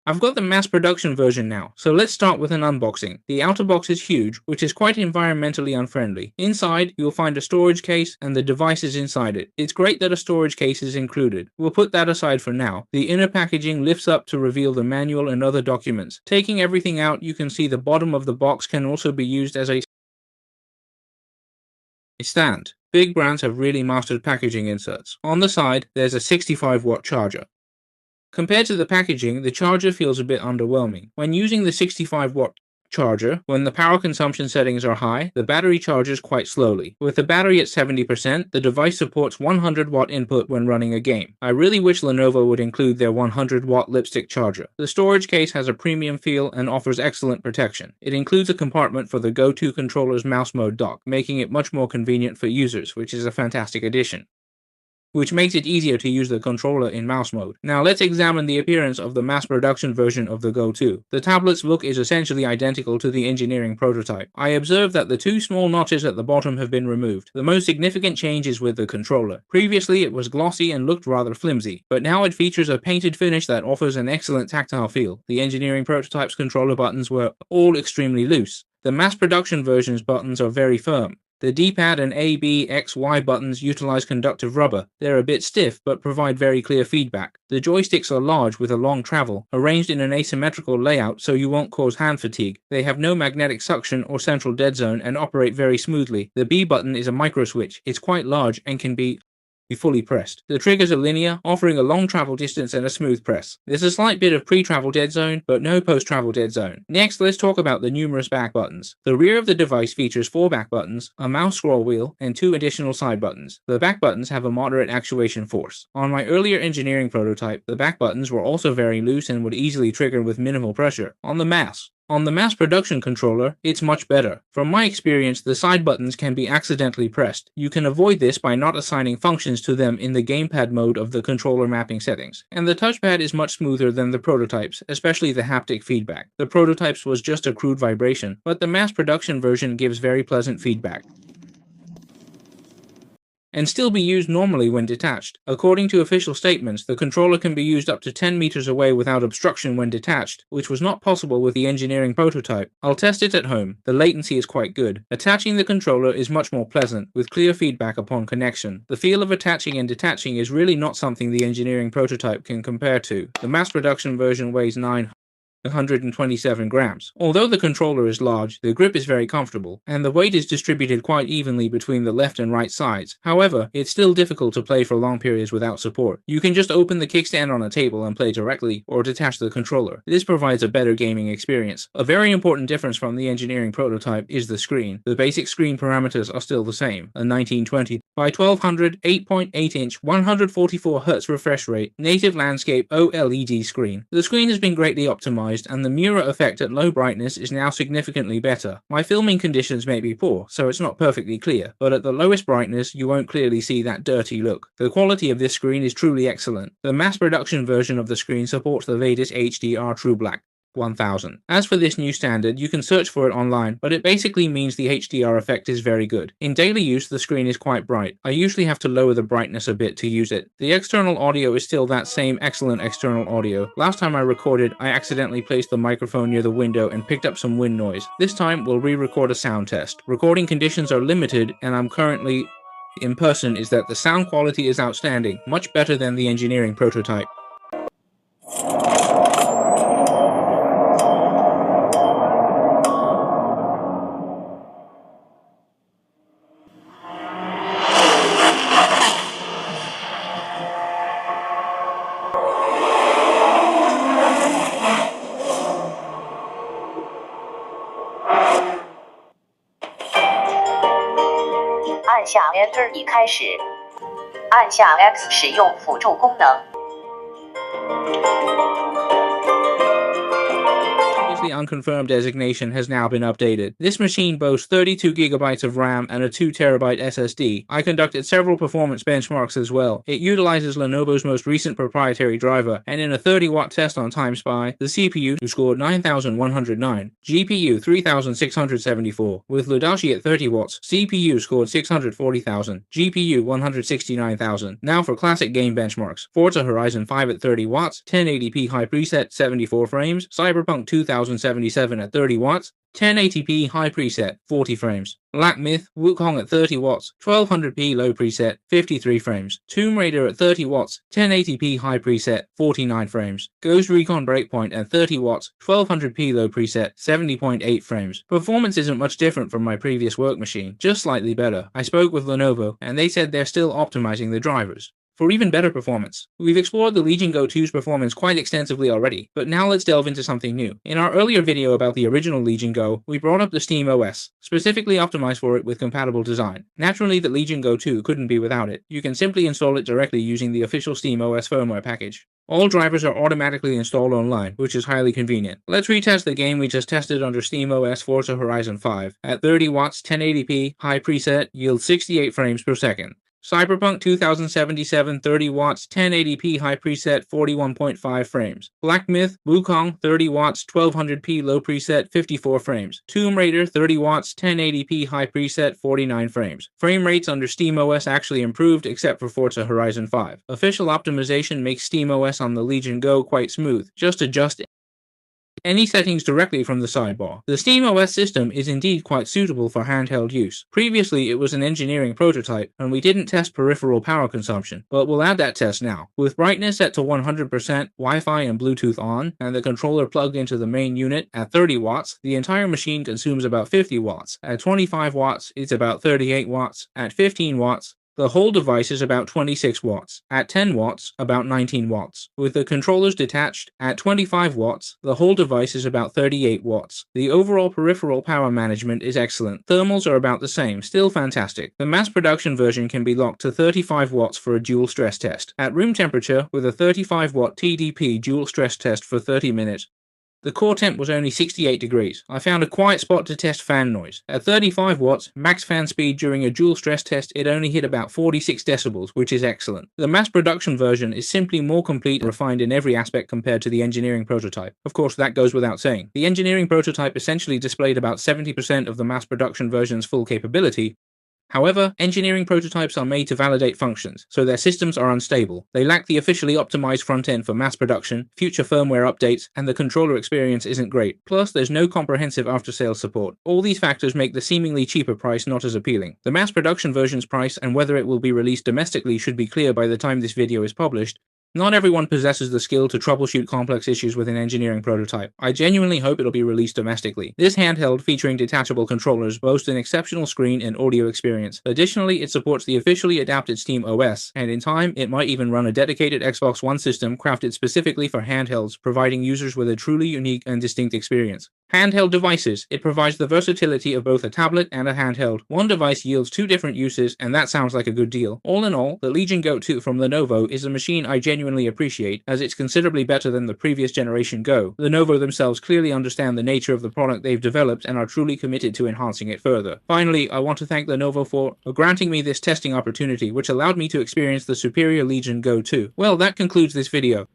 I've got the mass production version now, so let's start with an unboxing. The outer box is huge, which is quite environmentally unfriendly. Inside, you'll find a storage case and the devices inside it. It's great that a storage case is included. We'll put that aside for now. The inner packaging lifts up to reveal the manual and other documents. Taking everything out, you can see the bottom of the box can also be used as a stand. Big brands have really mastered packaging inserts. On the side, there's a 65-watt charger. Compared to the packaging, the charger feels a bit underwhelming. When using the 65-watt charger, when the power consumption settings are high, the battery charges quite slowly. With the battery at 70%, the device supports 100-watt input when running a game. I really wish Lenovo would include their 100-watt lipstick charger. The storage case has a premium feel and offers excellent protection. It includes a compartment for the Go 2 controller's mouse mode dock, making it much more convenient for users, which is a fantastic addition, which makes it easier to use the controller in mouse mode. Now let's examine the appearance of the mass production version of the Go 2. The tablet's look is essentially identical to the engineering prototype. I observed that the two small notches at the bottom have been removed. The most significant change is with the controller. Previously it was glossy and looked rather flimsy, but now it features a painted finish that offers an excellent tactile feel. The engineering prototype's controller buttons were all extremely loose. The mass production version's buttons are very firm. The D-pad and A, B, X, Y buttons utilize conductive rubber. They're a bit stiff, but provide very clear feedback. The joysticks are large with a long travel, arranged in an asymmetrical layout so you won't cause hand fatigue. They have no magnetic suction or central dead zone and operate very smoothly. The B button is a micro switch. It's quite large and can be fully pressed. The triggers are linear, offering a long travel distance and a smooth press. There's a slight bit of pre-travel dead zone, but no post-travel dead zone. Next, let's talk about the numerous back buttons. The rear of the device features 4 back buttons, a mouse scroll wheel, and 2 additional side buttons. The back buttons have a moderate actuation force. On my earlier engineering prototype, the back buttons were also very loose and would easily trigger with minimal pressure. On the mass production controller, it's much better. From my experience, the side buttons can be accidentally pressed. You can avoid this by not assigning functions to them in the gamepad mode of the controller mapping settings. And the touchpad is much smoother than the prototypes, especially the haptic feedback. The prototypes was just a crude vibration, but the mass production version gives very pleasant feedback and still be used normally when detached. According to official statements, the controller can be used up to 10 meters away without obstruction when detached, which was not possible with the engineering prototype. I'll test it at home. The latency is quite good. Attaching the controller is much more pleasant, with clear feedback upon connection. The feel of attaching and detaching is really not something the engineering prototype can compare to. The mass production version weighs 127 grams. Although the controller is large, the grip is very comfortable, and the weight is distributed quite evenly between the left and right sides. However, it's still difficult to play for long periods without support. You can just open the kickstand on a table and play directly, or detach the controller. This provides a better gaming experience. A very important difference from the engineering prototype is the screen. The basic screen parameters are still the same, a 1920 by 1200 8.8-inch 144Hz refresh rate native landscape OLED screen. The screen has been greatly optimized, and the mirror effect at low brightness is now significantly better. My filming conditions may be poor, so it's not perfectly clear, but at the lowest brightness you won't clearly see that dirty look. The quality of this screen is truly excellent. The mass production version of the screen supports the latest HDR True Black 1000. As for this new standard, you can search for it online, but it basically means the HDR effect is very good. In daily use, the screen is quite bright. I usually have to lower the brightness a bit to use it. The external audio is still that same excellent external audio. Last time I recorded, I accidentally placed the microphone near the window and picked up some wind noise. This time, we'll re-record a sound test. Recording conditions are limited, and I'm currently in person is that the sound quality is outstanding, much better than the engineering prototype.按下 Enter 已开始，按下 X 使用辅助功能。previously unconfirmed designation has now been updated. This machine boasts 32GB of RAM and a 2TB SSD. I conducted several performance benchmarks as well. It utilizes Lenovo's most recent proprietary driver, and in a 30-watt test on TimeSpy, the CPU scored 9109, GPU 3674. With Ludashi at 30 watts, CPU scored 640,000, GPU 169,000. Now for classic game benchmarks. Forza Horizon 5 at 30 watts, 1080p high preset 74 frames, Cyberpunk 2077 at 30 watts, 1080p high preset 40 frames. Black Myth Wukong at 30 watts, 1200p low preset 53 frames. Tomb Raider at 30 watts, 1080p high preset 49 frames. Ghost Recon Breakpoint at 30 watts, 1200p low preset 70.8 frames. Performance isn't much different from my previous work machine, just slightly better. I spoke with Lenovo and they said they're still optimizing the drivers for even better performance. We've explored the Legion Go 2's performance quite extensively already, but now let's delve into something new. In our earlier video about the original Legion Go, we brought up the Steam OS, specifically optimized for it with compatible design. Naturally, the Legion Go 2 couldn't be without it. You can simply install it directly using the official Steam OS firmware package. All drivers are automatically installed online, which is highly convenient. Let's retest the game we just tested under Steam OS Forza Horizon 5. At 30 watts, 1080p, high preset, yields 68 frames per second. Cyberpunk 2077 30 watts 1080p high preset 41.5 frames. Black Myth Wukong 30 watts 1200p low preset 54 frames. Tomb Raider 30 watts 1080p high preset 49 frames. Frame rates under SteamOS actually improved except for Forza Horizon 5. Official optimization makes SteamOS on the Legion Go quite smooth. Just adjust any settings directly from the sidebar. The SteamOS system is indeed quite suitable for handheld use. Previously, it was an engineering prototype, and we didn't test peripheral power consumption, but we'll add that test now. With brightness set to 100%, Wi-Fi and Bluetooth on, and the controller plugged into the main unit at 30 watts, the entire machine consumes about 50 watts. At 25 watts, it's about 38 watts. At 15 watts, the whole device is about 26 watts. At 10 watts, about 19 watts. With the controllers detached, at 25 watts, the whole device is about 38 watts. The overall peripheral power management is excellent. Thermals are about the same, still fantastic. The mass production version can be locked to 35 watts for a dual stress test. At room temperature, with a 35 watt TDP dual stress test for 30 minutes, the core temp was only 68 degrees. I found a quiet spot to test fan noise. At 35 watts, max fan speed during a dual stress test, it only hit about 46 decibels, which is excellent. The mass production version is simply more complete and refined in every aspect compared to the engineering prototype. Of course, that goes without saying. The engineering prototype essentially displayed about 70% of the mass production version's full capability. However, engineering prototypes are made to validate functions, so their systems are unstable. They lack the officially optimized front end for mass production, future firmware updates, and the controller experience isn't great. Plus, there's no comprehensive after-sales support. All these factors make the seemingly cheaper price not as appealing. The mass production version's price and whether it will be released domestically should be clear by the time this video is published. Not everyone possesses the skill to troubleshoot complex issues with an engineering prototype. I genuinely hope it'll be released domestically. This handheld featuring detachable controllers boasts an exceptional screen and audio experience. Additionally, it supports the officially adapted Steam OS, and in time, it might even run a dedicated Xbox One system crafted specifically for handhelds, providing users with a truly unique and distinct experience. Handheld devices. It provides the versatility of both a tablet and a handheld. One device yields two different uses, and that sounds like a good deal. All in all, the Legion Go 2 from Lenovo is a machine I genuinely appreciate, as it's considerably better than the previous generation Go. Lenovo themselves clearly understand the nature of the product they've developed and are truly committed to enhancing it further. Finally, I want to thank Lenovo for granting me this testing opportunity, which allowed me to experience the superior Legion Go 2. Well, that concludes this video.